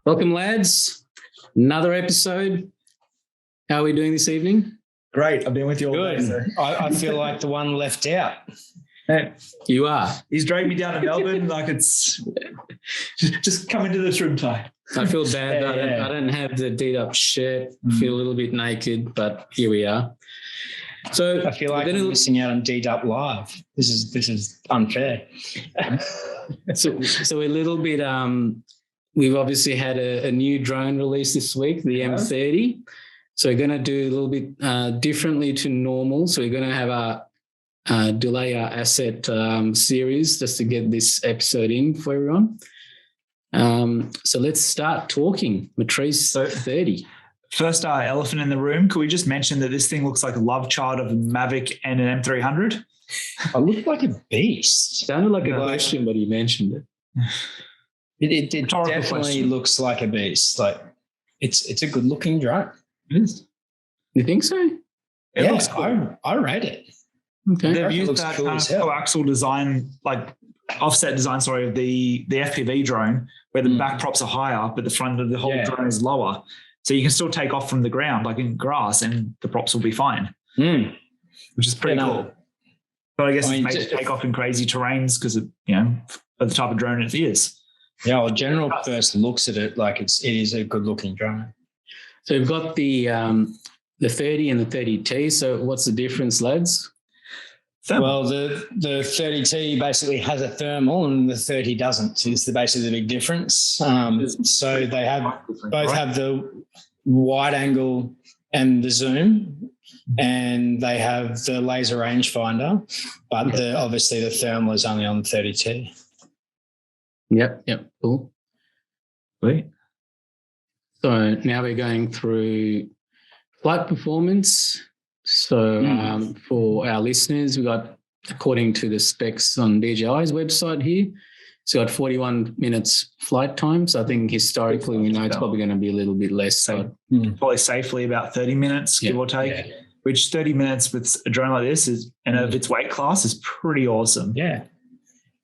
Welcome, lads. Another episode. How are we doing this evening? Great. I've been with you all day. So. I feel like the one left out. Hey, You are. he's dragged me down to Melbourne like it's just come into this room, Ty. I feel bad. I don't have the D-up shirt. I feel a little bit naked, but here we are. So I feel like I'm missing out on D-Up Live. This is unfair. So a little bit. We've obviously had a new drone release this week, the M30. So we're going to do a little bit differently to normal. So we're going to have a delay our asset series just to get this episode in for everyone. So let's start talking. Matrice 30. First elephant in the room. Could we just mention that this thing looks like a love child of a Mavic and an M300? I look like a beast. Sounded like a question, but you mentioned it. It definitely looks like a beast. Like it's a good looking drone. It is. You think so? It looks cool. I rate it. Okay. They've used that kind of coaxial design, like offset design, of the FPV drone, where the back props are higher, but the front of the whole drone is lower. So you can still take off from the ground, like in grass, and the props will be fine, which is pretty cool. But I guess it's made to take off in crazy terrains because of the type of drone it is. Yeah, well, general first looks at it like it is a good looking drone. So we've got the 30 and the 30T. So what's the difference, lads? Well, the 30T basically has a thermal and the 30 doesn't. Is basically the big difference. So they have both have the wide angle and the zoom, and they have the laser rangefinder, but obviously the thermal is only on the 30T. Yep, cool. Sweet. So now we're going through flight performance. So for our listeners, we got, according to the specs on DJI's website here, it's got 41 minutes flight time. So I think historically we know it's probably going to be a little bit less. So probably safely about 30 minutes, give or take, which 30 minutes with a drone like this is, and of its weight class, is pretty awesome. Yeah.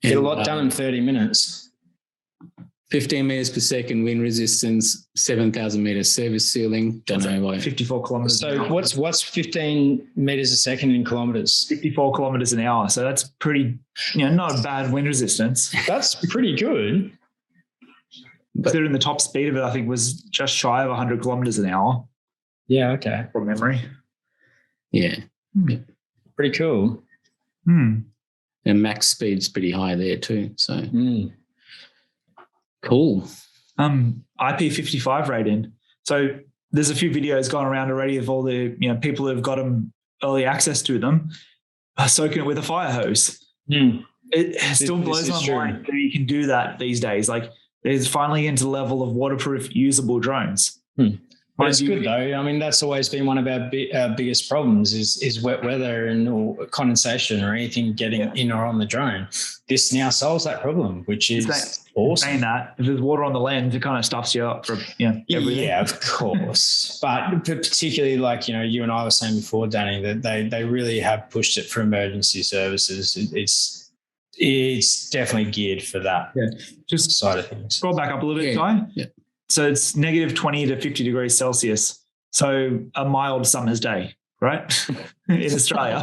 Get a lot done in 30 minutes. 15 meters per second wind resistance, 7,000 meters service ceiling. Don't know why. 54 kilometers. So what's 15 meters a second in kilometers? 54 kilometers an hour. So that's pretty, not a bad wind resistance. That's pretty good. Considering the top speed of it, I think, was just shy of 100 kilometers an hour. Yeah. Okay. From memory. Yeah. Pretty cool. And max speed's pretty high there too. So. Cool. IP55 rating. So there's a few videos gone around already of all the people who have got them early access to them soaking it with a fire hose. It still blows my mind that you can do that these days. Like there's finally into the level of waterproof usable drones. But it's good though. I mean, that's always been one of our biggest problems is wet weather or condensation or anything getting in or on the drone. This now solves that problem, which is awesome. Saying that, if there's water on the lens, it kind of stuffs you up for everything. Yeah, of course. But particularly like, you and I were saying before, Danny, that they really have pushed it for emergency services. It's definitely geared for that just side of things. Scroll back up a little bit, Ty. Yeah. So it's negative 20 to 50 degrees Celsius. So a mild summer's day, right? In Australia.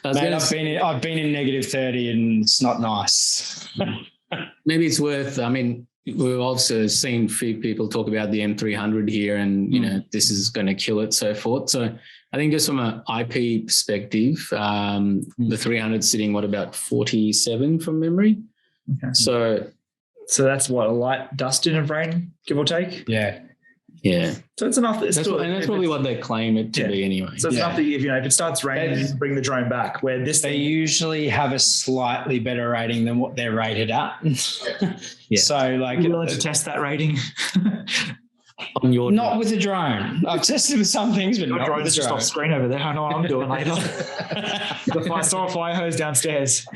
I've been in negative 30 and it's not nice. Maybe it's worth, we've also seen few people talk about the M300 here and, this is going to kill it, so forth. So I think just from an IP perspective, the 300 sitting, about 47 from memory? Okay. So that's what, a light dust in of rain, give or take? Yeah. So it's enough. That's probably what they claim it to be anyway. So it's enough that if it starts raining, you bring the drone back. Where they usually have a slightly better rating than what they're rated at. So like, are you willing to test that rating? On your not with a drone. I've tested with some things, but not with a just drone. off screen over there. I know what I'm doing later. I saw a fire hose downstairs.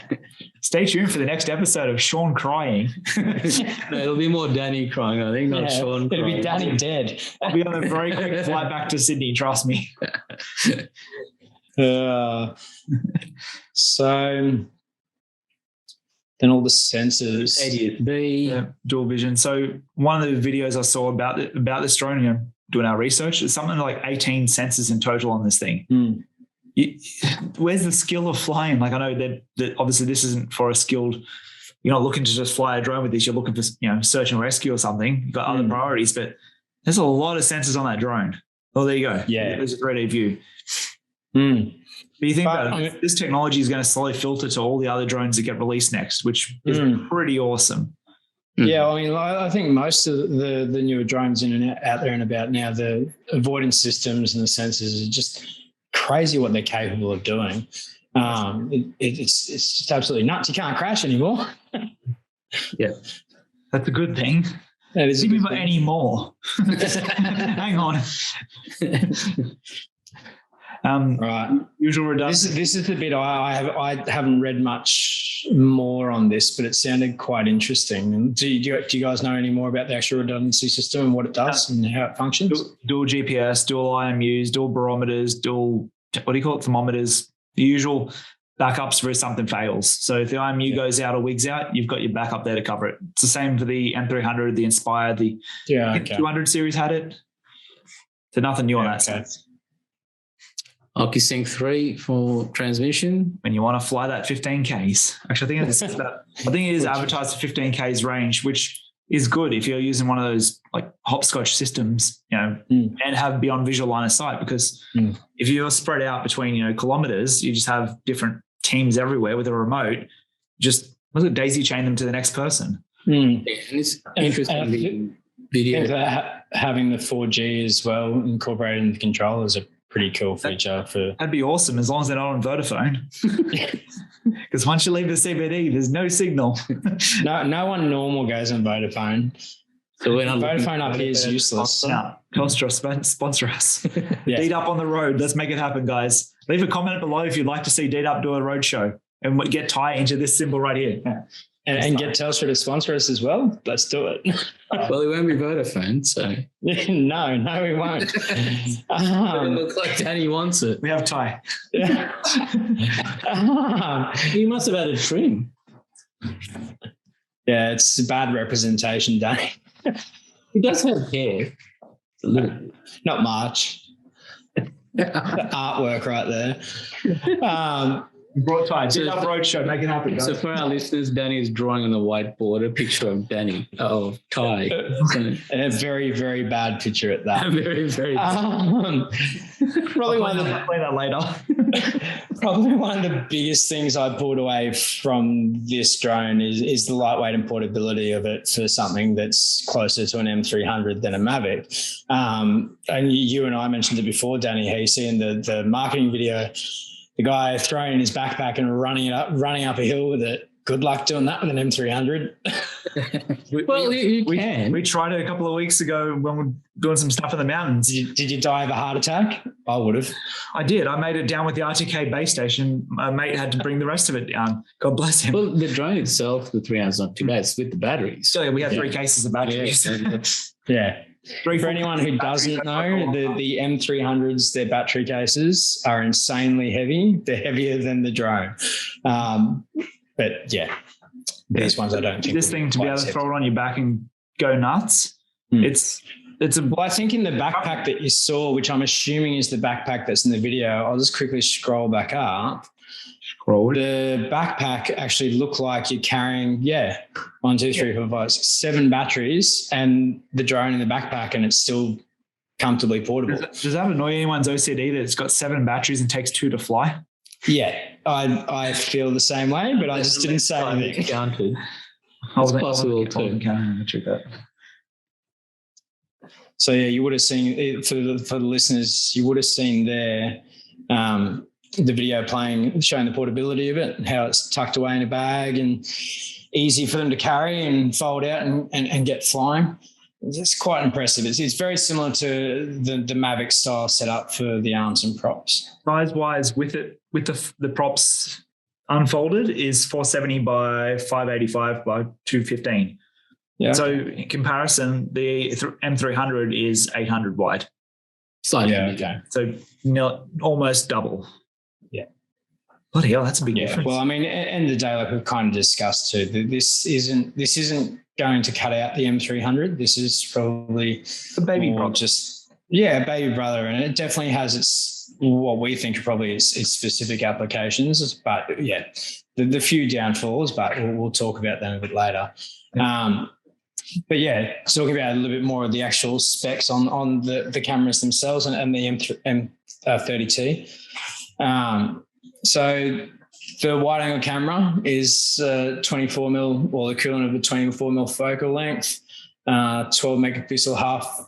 Stay tuned for the next episode of Sean crying. No, it'll be more Danny crying, I think, not Sean it'll crying. Be Danny dead. I'll be on a very quick flight back to Sydney, trust me. So and all the sensors. ADS-B. Dual vision. So one of the videos I saw about this drone, doing our research, it's something like 18 sensors in total on this thing. Where's the skill of flying? Like, I know that obviously this isn't for a skilled, you're not looking to just fly a drone with this. You're looking for, search and rescue or something. You've got other priorities, but there's a lot of sensors on that drone. Oh, there you go. Yeah. There's a 3D view. But you think that this technology is going to slowly filter to all the other drones that get released next, which is pretty awesome. Yeah, I mean, I think most of the newer drones out there and about now, the avoidance systems and the sensors are just crazy what they're capable of doing. It's just absolutely nuts. You can't crash anymore. Yeah, that's a good thing. That is Give me any more. Hang on. Right. Usual redundancy. This is the bit I haven't read much more on this, but it sounded quite interesting. Do you guys know any more about the actual redundancy system and what it does and how it functions? Dual GPS, dual IMUs, dual barometers, dual, what do you call it, thermometers, the usual backups for if something fails. So if the IMU goes out or wigs out, you've got your backup there to cover it. It's the same for the M300, the Inspire, the 200 series had it. So nothing new on that side. OcuSync 3 for transmission. When you want to fly that 15Ks. Actually, I think it is advertised for 15Ks range, which is good if you're using one of those like hopscotch systems, and have beyond visual line of sight, because if you're spread out between, kilometers, you just have different teams everywhere with a remote, just daisy chain them to the next person. Yeah, and it's interesting. Video. Having the 4G as well incorporated in the controller is a pretty cool feature. That'd be awesome as long as they're not on Vodafone. Because once you leave the CBD, there's no signal. No one normal goes on Vodafone. So we're not Vodafone up here is useless. Telstra sponsor us. Deed Up on the road. Let's make it happen, guys. Leave a comment below if you'd like to see Deed Up do a road show and get Ty into this symbol right here. Yeah. And get Telstra to sponsor us as well. Let's do it. Well, it won't be Vodafone, so. No, we won't. It looks like Danny wants it. We have Ty. You must have had a trim. Yeah, it's a bad representation, Danny. He does have hair. A little bit. Not much. Artwork right there. Brought Ty. Deed Up Roadshow. Make it happen, guys. So for our listeners, Danny is drawing on the whiteboard a picture of Ty. And a very, very bad picture at that. Very, very probably one of play that later. Probably one of the biggest things I pulled away from this drone is the lightweight and portability of it for something that's closer to an M300 than a Mavic. And you and I mentioned it before, Danny, how you see in the marketing video, the guy throwing in his backpack and running up a hill with it. Good luck doing that with an M300. You can. We tried it a couple of weeks ago when we were doing some stuff in the mountains. Did you die of a heart attack? I would have. I did. I made it down with the RTK base station. My mate had to bring the rest of it down. God bless him. Well, the drone itself, the 3 hours, not too bad. It's with the batteries. So we had 3 cases of batteries. Yeah. For anyone who doesn't know, the M300s, their battery cases are insanely heavy. They're heavier than the drone. But these ones I don't think. This thing to be able to throw it on your back and go nuts. It's well, I think in the backpack that you saw, which I'm assuming is the backpack that's in the video, I'll just quickly scroll back up. The backpack actually looked like you're carrying, 1, 2, 3, 4, 5, 6, 7 batteries and the drone in the backpack, and it's still comfortably portable. Does that annoy anyone's OCD that it's got 7 batteries and takes 2 to fly? Yeah, I feel the same way, but I just didn't say anything. Counted. It's possible too. So you would have seen for the listeners, you would have seen there the video showing the portability of it, how it's tucked away in a bag and easy for them to carry and fold out and get flying. It's quite impressive. It's very similar to the Mavic style setup for the arms and props. Size-wise, with the props unfolded is 470 by 585 by 215. Yeah. So in comparison, the M300 is 800 wide. Slightly. Yeah. Okay. So almost double. Yeah. Bloody hell, that's a big difference. Well, I mean, at the end of the day, like we've kind of discussed too, that this isn't going to cut out the M300. This is probably a baby brother. Baby brother, and it definitely has its what we think are probably its specific applications. But yeah, the few downfalls, but we'll talk about them a bit later. Yeah. But yeah, talking about a little bit more of the actual specs on the cameras themselves and the M30T. So the wide angle camera is 24 mil, or the equivalent of a 24 mil focal length, 12 megapixel half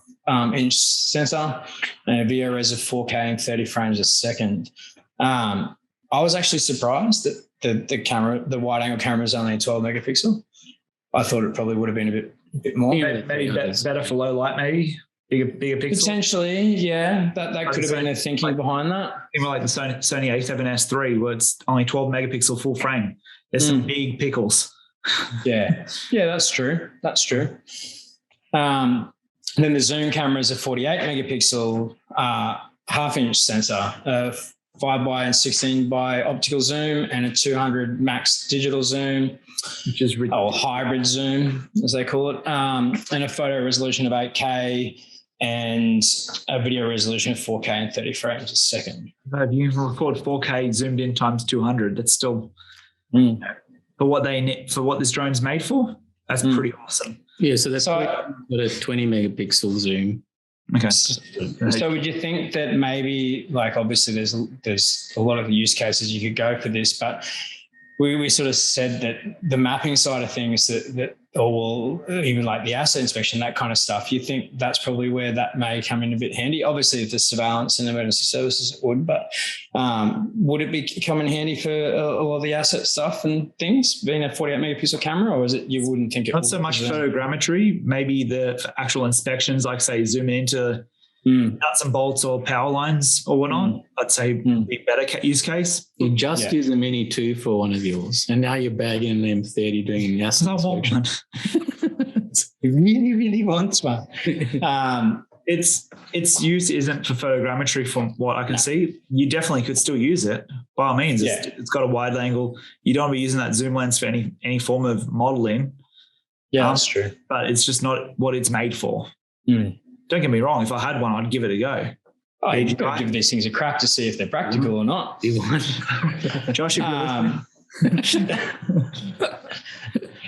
inch sensor, and a video res of 4K and 30 frames a second. I was actually surprised that the wide angle camera is only 12 megapixel. I thought it probably would have been a bit more. Maybe better for low light, maybe. Bigger pixel. Potentially, yeah. That could have been the thinking behind that. Even like the Sony A7S III, where it's only 12 megapixel full frame. There's some big pickles. Yeah, that's true. Then the zoom camera is a 48 megapixel half-inch sensor, 5x16 by optical zoom, and a 200 max digital zoom, which is hybrid zoom, as they call it, and a photo resolution of 8K and a video resolution of 4K and 30 frames a second. If you record 4K zoomed in times 200, that's still for what this drone's made for. That's pretty awesome. Yeah, so that's got a 20 megapixel zoom. Okay. So would you think that maybe, like, obviously there's a lot of use cases you could go for this, but we sort of said that the mapping side of things or even like the asset inspection, that kind of stuff, you think that's probably where that may come in a bit handy? Obviously, if the surveillance and emergency services, it would, but would it be coming handy for a lot of the asset stuff and things, being a 48 megapixel camera, or is it you wouldn't think it Not would? so much photogrammetry, maybe the actual inspections, like say zooming into nuts and bolts or power lines or whatnot. I'd say be better use case. You just use a Mini 2 for one of yours, and now you're bagging an M30 doing an asset inspection. He really, really wants one. Its use isn't for photogrammetry from what I can see. You definitely could still use it. By all means, it's got a wide angle. You don't want to be using that zoom lens for any form of modeling. Yeah, that's true. But it's just not what it's made for. Don't get me wrong. If I had one, I'd give it a go. Oh, you've got to give these things a crack to see if they're practical or not. Josh, if you're listening.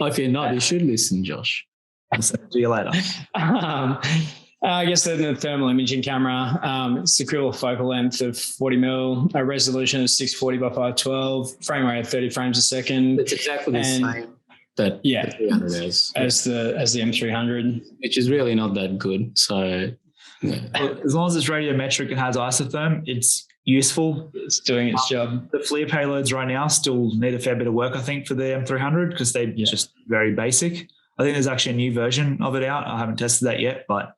If you're not, you should listen, Josh. I'll see you later. I guess then the thermal imaging camera, it's a equivalent focal length of 40 mil, a resolution of 640 by 512, frame rate of 30 frames a second. It's exactly the same that the 300 is. As the M300. Which is really not that good. So well, as long as it's radiometric and has isotherm, it's useful. It's doing its job. The FLIR payloads right now still need a fair bit of work, I think, for the M300 because they're just very basic. I think there's actually a new version of it out. I haven't tested that yet, but it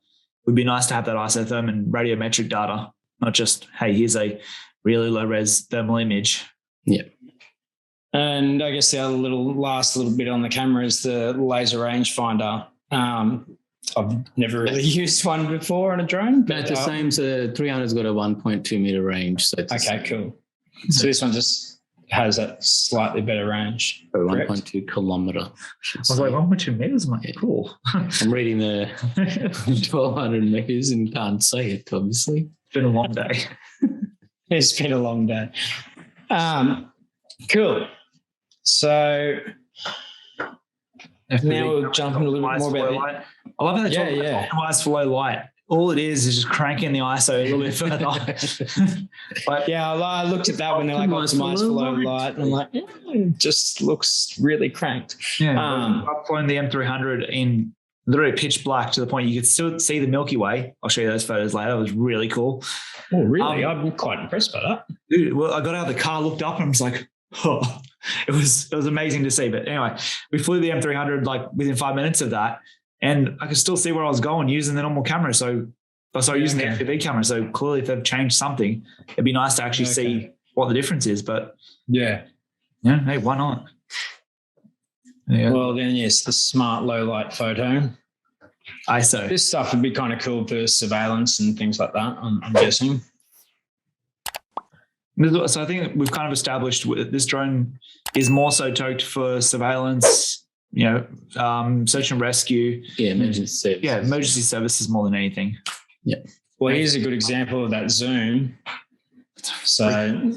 would be nice to have that isotherm and radiometric data, not just, hey, here's a really low-res thermal image. Yeah. And I guess the other last little bit on the camera is the laser rangefinder. I've never really used one before on a drone. But it's the same. So 300's got a 1.2 meter range. So it's okay, cool. So this one just has that slightly better range. 1.2 kilometer. I was like, 1.2 meters? I'm like, cool. I'm reading the 1200 meters and can't say it, obviously. It's been a long day. It's been a long day. Cool. So now we'll jump into a little bit more about light. I love how they talk about optimized for low light. All it is just cranking the ISO a little bit further. I looked at that when they're like optimized for low light, and I'm like, it just looks really cranked. Yeah, I've flown the M300 in literally pitch black to the point you could still see the Milky Way. I'll show you those photos later. It was really cool. Oh, really? I'm quite impressed by that. Dude, well, I got out of the car, looked up, and I was like, oh. It was amazing to see. But anyway, we flew the M300 like within 5 minutes of that, and I could still see where I was going using the normal camera. So I started using the FPV camera. So clearly, if they've changed something, it'd be nice to actually see what the difference is. But hey, why not? Yeah. Well, then yes, the smart low light photo. ISO. This stuff would be kind of cool for surveillance and things like that. I'm guessing. So I think we've kind of established this drone is more so towed for surveillance, search and rescue. Yeah, emergency services. Yeah, emergency services more than anything. Yeah. Well, here's a good example of that zoom. So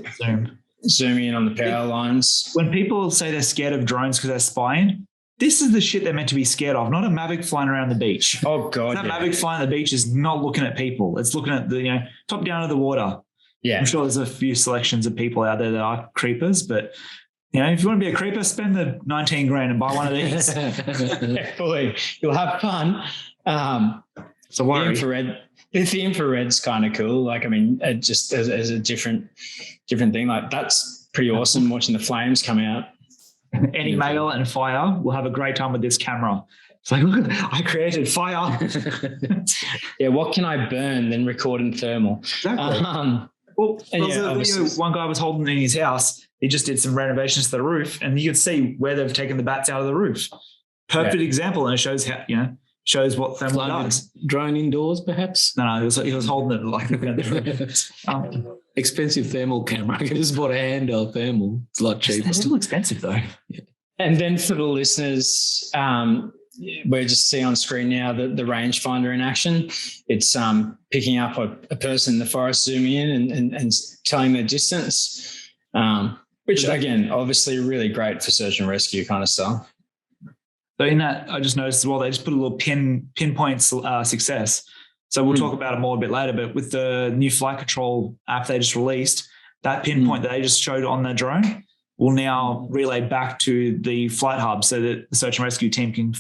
zooming in on the power lines. When people say they're scared of drones because they're spying, this is the shit they're meant to be scared of, not a Mavic flying around the beach. Oh, God. That Mavic flying on the beach is not looking at people. It's looking at the, top down of the water. Yeah. I'm sure there's a few selections of people out there that are creepers, but if you want to be a creeper, spend the 19 grand and buy one of these. Boy, you'll have fun. So worry. The infrared's kind of cool. Like, I mean, just as a different thing. Like, that's pretty awesome watching the flames come out. Any male and fire will have a great time with this camera. It's like, look, I created fire. Yeah, what can I burn than record in thermal? Exactly. One guy was holding in his house. He just did some renovations to the roof, and you could see where they've taken the bats out of the roof. Perfect example, and it shows how shows what thermal does. Drone indoors, perhaps. No, he was holding it like expensive thermal camera. I just bought a handheld thermal. It's a lot cheaper. It's still expensive though. Yeah. And then for the listeners, we're just seeing on screen now the rangefinder in action. It's picking up a person in the forest, zooming in and telling their distance, which again, obviously really great for search and rescue kind of stuff. So in that, I just noticed as well, they just put a little pinpoint success. So we'll talk about it more a bit later, but with the new flight control app they just released, that pinpoint that they just showed on the drone will now relay back to the FlightHub so that the search and rescue team can,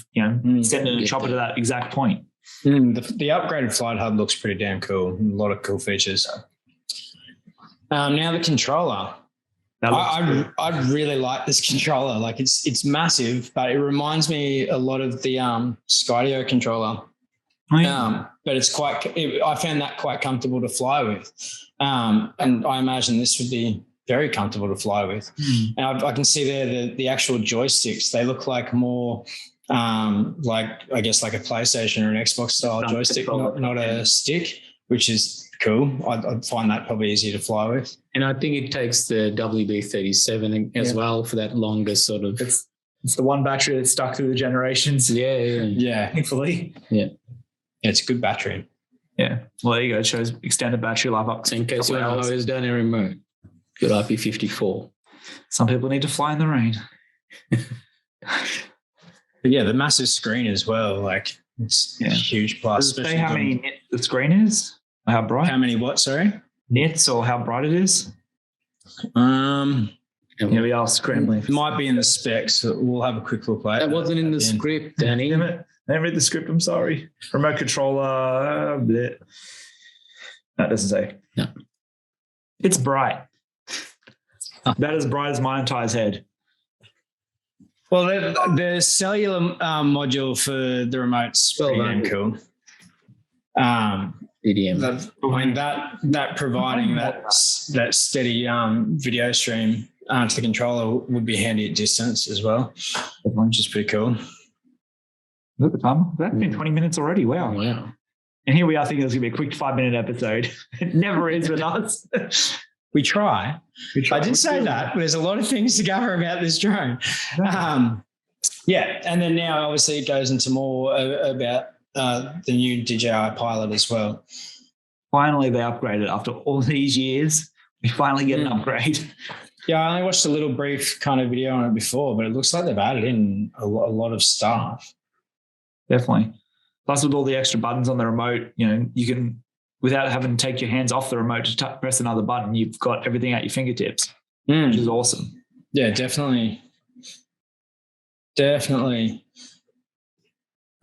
send in a chopper to that exact point. The upgraded FlightHub looks pretty damn cool. A lot of cool features. Now the controller. I really like this controller. Like it's massive, but it reminds me a lot of the Skydio controller. Oh, yeah. But I found that quite comfortable to fly with. And I imagine this would be very comfortable to fly with. And I can see there the actual joysticks. They look like more like a PlayStation or an Xbox style joystick, not a stick, which is cool. I'd find that probably easier to fly with. And I think it takes the WB-37 as well for that longer sort of. It's the one battery that's stuck through the generations. Yeah. Thankfully. Yeah. It's a good battery. Yeah. Well, there you go. It shows extended battery life up to in case you want to always done a remote. Good IP54. Some people need to fly in the rain. But yeah, the massive screen as well. Like it's a huge plus. Does it say how many nits the screen is? Or how bright? How many what? Sorry, nits or how bright it is? We are scrambling. It might be in the specs. So we'll have a quick look later. That wasn't in the script, Danny. Damn it. I didn't read the script. I'm sorry. Remote controller. Bleh. No, it doesn't say. No. It's bright. About as bright as my entire head. Well, the cellular module for the remote's pretty damn cool. DDM. That providing that steady video stream to the controller would be handy at distance as well, which is pretty cool. Look at the time. That's been 20 minutes already. Wow. And here we are thinking it's going to be a quick 5-minute episode. It never is with us. We try. I did say that. There's a lot of things to cover about this drone. And then now obviously it goes into more about the new DJI Pilot as well. Finally, they upgraded after all these years. We finally get an upgrade. Yeah, I only watched a little brief kind of video on it before, but it looks like they've added in a lot of stuff. Definitely. Plus, with all the extra buttons on the remote, you can, without having to take your hands off the remote to press another button, you've got everything at your fingertips, which is awesome. Yeah, definitely.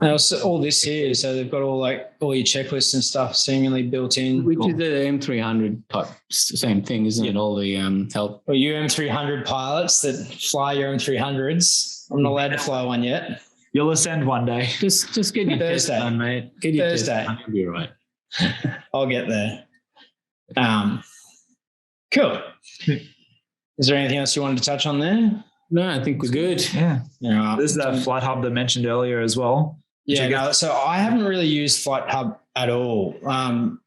And also all this here, so they've got all your checklists and stuff seemingly built in. Which is the M300 type, same thing, isn't it? All the help. Well, you M300 pilots that fly your M300s, I'm not allowed to fly one yet. You'll ascend one day. Just get your test done, mate. Get your test done. You'll be right. I'll get there. Cool. Is there anything else you wanted to touch on there? No, I think we're good. Yeah. This is that FlightHub that I mentioned earlier as well. So I haven't really used FlightHub at all. I'm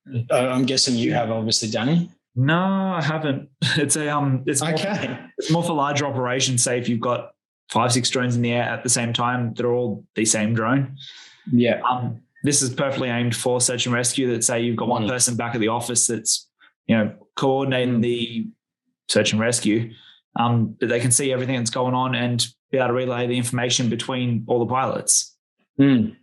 guessing you have, obviously, Danny. No, I haven't. It's Okay. It's more for larger operations. Say if you've got 5-6 drones in the air at the same time, they're all the same drone. Yeah. This is perfectly aimed for search and rescue. That say you've got one person back at the office that's, coordinating the search and rescue, but they can see everything that's going on and be able to relay the information between all the pilots. The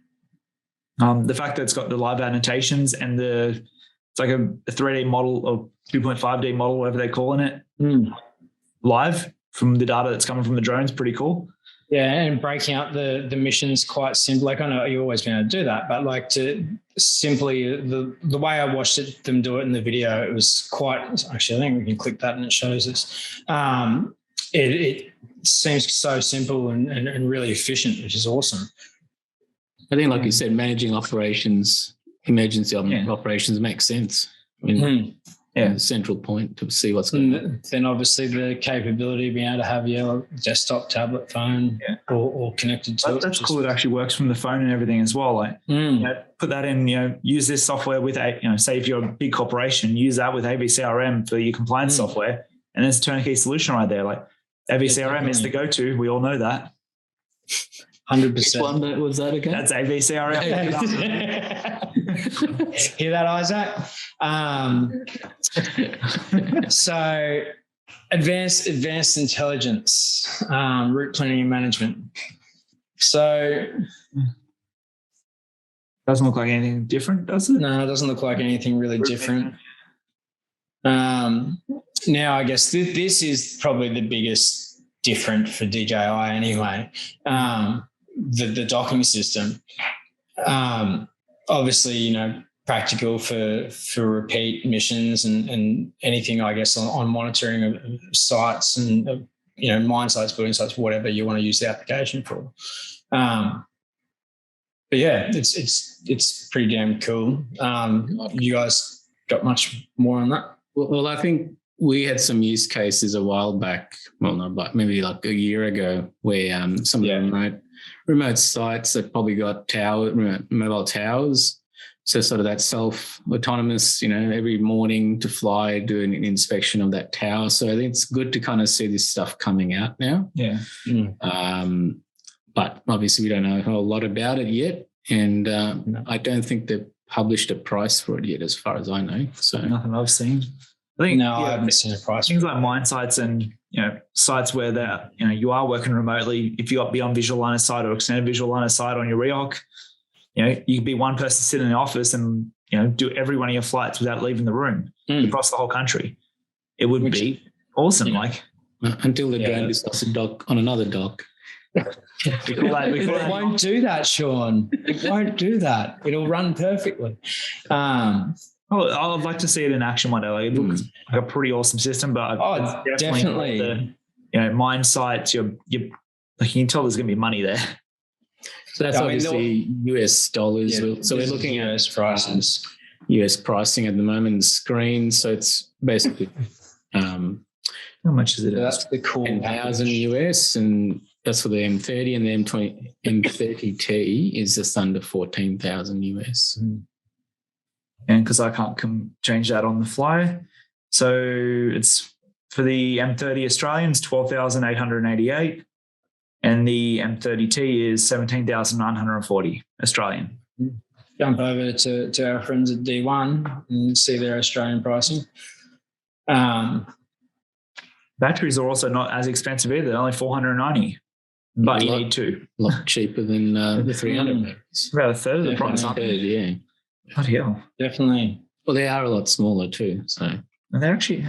fact that it's got the live annotations and it's like a 3D model or 2.5D model, whatever they're calling it, live from the data that's coming from the drones, pretty cool. Yeah, and breaking out the missions quite simple. Like I know you're always going to do that, but like to simply the way I watched them do it in the video, it was quite. Actually, I think we can click that and it shows us. It seems so simple and really efficient, which is awesome. I think, like you said, managing operations, emergency operations makes sense. I mean, central point to see what's going on. Then obviously the capability of being able to have your desktop, tablet, phone, or connected to it. That's cool. It actually works from the phone and everything as well. Like, put that in. Use this software with say if you're a big corporation, use that with AVCRM for your compliance software, and there's a turnkey solution right there. Like AVCRM is the go-to. We all know that. 100%. Which one was that again? That's AVCRM. Hear that, Isaac? So advanced intelligence, route planning and management. So doesn't look like anything different, does it? No, it doesn't look like anything really different. Now, I guess this is probably the biggest different for DJI anyway. The docking system. Obviously, practical for repeat missions and anything, I guess, on monitoring of sites and, mine sites, building sites, whatever you want to use the application for. But yeah, it's pretty damn cool. You guys got much more on that? Well, I think we had some use cases a while back, maybe like a year ago, where some of the remote sites that probably got mobile towers. So sort of that self-autonomous, every morning to fly, do an inspection of that tower. So I think it's good to kind of see this stuff coming out now. Yeah. But obviously we don't know a whole lot about it yet. And I don't think they've published a price for it yet, as far as I know. So nothing I've seen. I think I haven't seen a price. Things like mine sites and sites where that you are working remotely. If you got beyond visual line of sight or extended visual line of sight on your REOC, you could be one person sitting in the office and do every one of your flights without leaving the room across the whole country. It would be awesome. Until the drone discusses a dock on another dock. It won't do that, Sean. It won't do that. It'll run perfectly. I'd like to see it in action one day. Like, it looks like a pretty awesome system, but definitely. Mine sites, you can tell there's going to be money there. So that's obviously US dollars. Yeah, so we're looking at US prices. US pricing at the moment, the screen. So it's basically how much is it? That's the cool 10,000 US, and that's for the M30, and the M30T is just under 14,000 US. And because I can't change that on the fly. So it's for the M30 Australians, 12,888. And the M30T is 17,940 Australian. Jump over to our friends at D1 and see their Australian pricing. Batteries are also not as expensive either. They're only 490, but you need two. A lot cheaper than the 300. About a third of the price. Yeah. Bloody hell. Definitely. Well, they are a lot smaller too. So. And they're actually.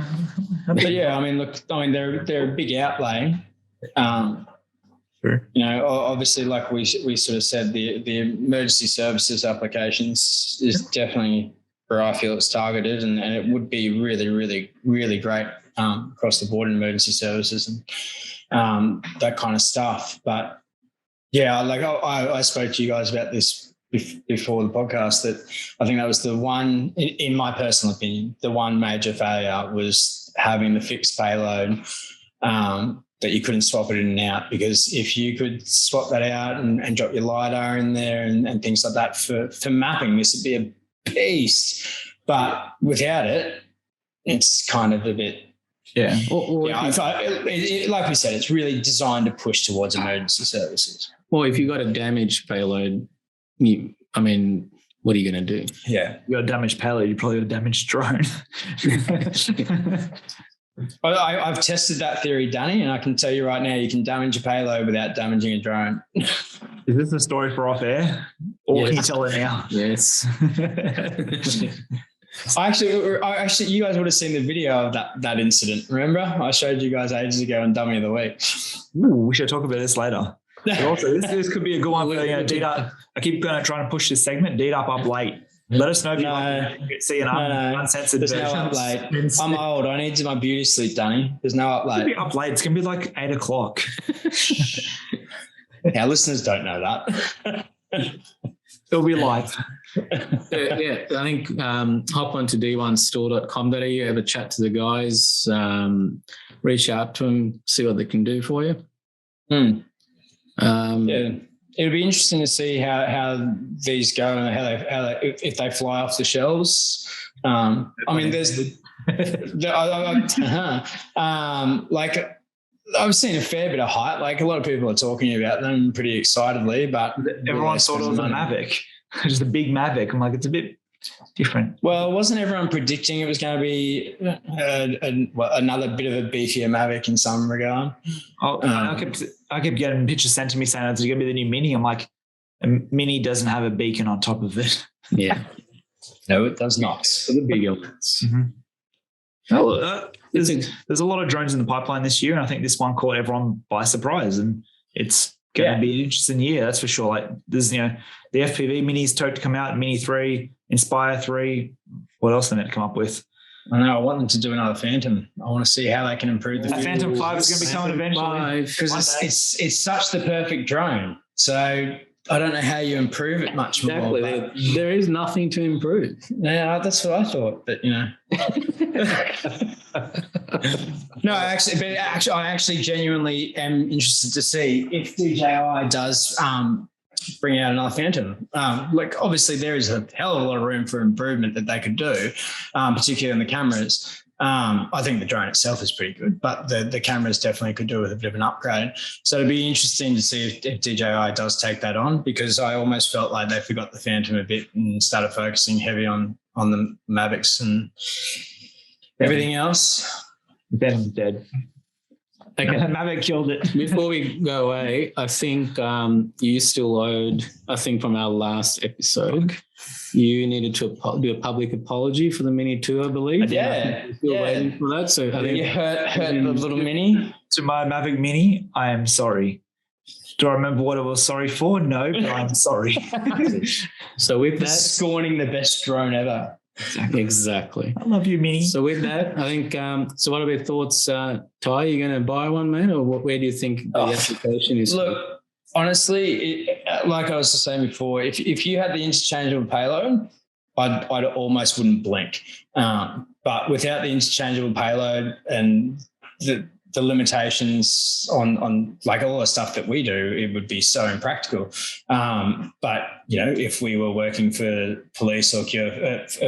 But yeah, they're a big outlay. Sure. Obviously, like we sort of said, the emergency services applications is definitely where I feel it's targeted, and it would be really, really, really great across the board in emergency services and that kind of stuff. But yeah, like I spoke to you guys about this before the podcast, that I think that was the one, in my personal opinion, the one major failure was having the fixed payload. That you couldn't swap it in and out, because if you could swap that out and drop your LiDAR in there and things like that for mapping, this would be a beast. But without it, it's kind of a bit. Yeah. Like we said, it's really designed to push towards emergency services. Or if you got a damaged payload, what are you going to do? Yeah. You got a damaged payload, you probably got a damaged drone. I've tested that theory, Danny, and I can tell you right now, you can damage a payload without damaging a drone. Is this a story for off air? Or can you tell it now? Yes. I actually, you guys would have seen the video of that incident. Remember? I showed you guys ages ago on Dummy of the Week. Ooh, we should talk about this later. But also, this could be a good one for D-Duck. I keep trying to push this segment. D-Duck up late. Let us know if you want to see an uncensored There's version. no up late. I'm old. I need my beauty sleep, Danny. There's no up late. It's up late. It's going to be like 8 o'clock. Our listeners don't know that. It'll be live. I think hop onto d1store.com.au, have a chat to the guys, reach out to them, see what they can do for you. It'll be interesting to see how these go and how they if they fly off the shelves. I mean, there's like I've seen a fair bit of hype. Like a lot of people are talking about them pretty excitedly, but everyone thought it was a Mavic, just a big Mavic. I'm like, it's a bit different. Well, wasn't everyone predicting it was going to be another bit of a beefier Mavic in some regard? I kept getting pictures sent to me saying it's going to be the new Mini. I'm like, a Mini doesn't have a beacon on top of it. Yeah. No, it does not. For the bigger ones. There's a lot of drones in the pipeline this year, and I think this one caught everyone by surprise, and it's going to be an interesting year, that's for sure. Like there's, the FPV Mini's to come out, Mini 3, Inspire 3. What else are they meant to come up with? I know. I want them to do another Phantom. I want to see how they can improve the Phantom 5 is going to be coming eventually. Because it's such the perfect drone. So I don't know how you improve it much more. Exactly. There is nothing to improve. Yeah, that's what I thought. But no, I actually genuinely am interested to see if DJI does bring out another Phantom. Like obviously there is a hell of a lot of room for improvement that they could do, particularly on the cameras. I think the drone itself is pretty good, but the cameras definitely could do with a bit of an upgrade. So it'd be interesting to see if DJI does take that on, because I almost felt like they forgot the Phantom a bit and started focusing heavy on the Mavics and everything else. Phantom's dead. Okay, Mavic killed it. Before we go away, I think you still owed, I think from our last episode, you needed to do a public apology for the Mini 2, I believe. Yeah. Still waiting for that. So I think you hurt the little Mini. To my Mavic Mini, I am sorry. Do I remember what I was sorry for? No, but I'm sorry. So with that, scorning the best drone ever. Exactly. I love you, Mini. So with that, I think, so what are your thoughts, Ty? Are you going to buy one, mate? Or where do you think the application is? Look, honestly, like I was saying before, if you had the interchangeable payload, I'd almost wouldn't blink. But without the interchangeable payload and the limitations on like all the stuff that we do, it would be so impractical. But if we were working for police or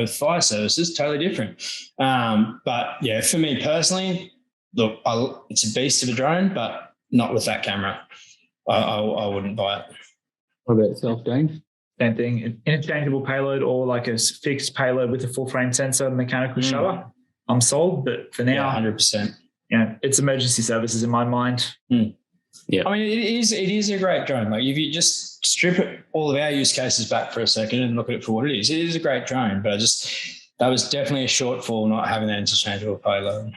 fire services, totally different. But yeah, for me personally, look, it's a beast of a drone, but not with that camera. I wouldn't buy it. What about yourself, Dane? Same thing, interchangeable payload or like a fixed payload with a full frame sensor, mechanical shutter. I'm sold, but for now, 100%. It's emergency services in my mind. Yeah, I mean, it is a great drone. Like if you just strip all of our use cases back for a second and look at it for what it is a great drone. But that was definitely a shortfall not having that interchangeable payload.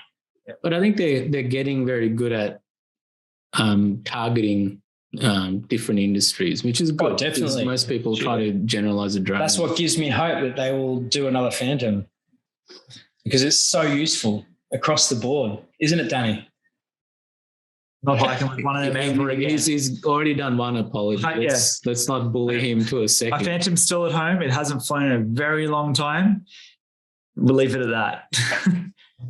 But I think they're getting very good at targeting different industries, which is good. Oh, definitely. Most people try to generalize a drone. That's what gives me hope that they will do another Phantom, because it's so useful across the board, isn't it, Danny? Not hiking with one of them ever again. He's already done one apology. Let's not bully him to a second. My Phantom's still at home. It hasn't flown in a very long time. We'll leave it at that.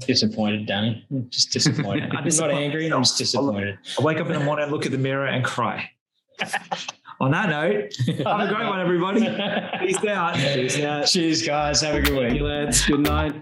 Disappointed, Danny. I'm just disappointed. I'm not angry. I'm just disappointed. I wake up in the morning, look at the mirror and cry. On that note, have a great one, everybody. Peace out. Cheers, guys. Have a good week. Lads. Good night.